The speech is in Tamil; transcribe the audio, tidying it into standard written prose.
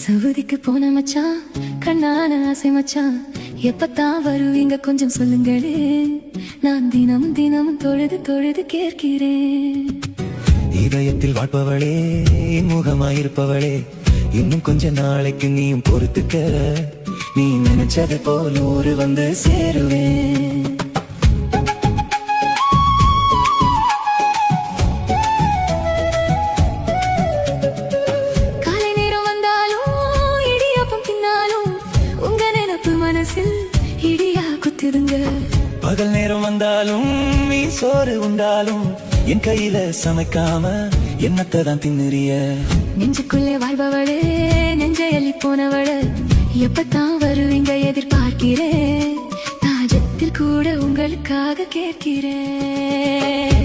சவுதிக்கு போன மச்சான், கண்ணான ஆசை மச்சான், எப்பத்தான் வருவீங்க கொஞ்சம் சொல்லுங்களே. நான் தினமும் தினமும் தொழுது தொழுது கேட்கிறேன். இதயத்தில் வாழ்பவளே, முகமாயிருப்பவளே, இன்னும் கொஞ்ச நாளைக்கு நீயும் பொறுத்துக்க. நீ நினைச்சது போல் ஊரு வந்து சேருவேன். இடியா குத்திருங்க. பகல் நேரம் வந்தாலும் நீ சோறு உண்டாலும் என் கையில சமைக்காம என்னத்தை தான் தின்னுறிய. நெஞ்சுக்குள்ளே வாழ்பவளே, நெஞ்சை அள்ளி போனவள, எப்பத்தான் வருவீங்க எதிர்பார்க்கிறேன். தாஜத்தில் கூட உங்களுக்காக கேட்கிறேன்.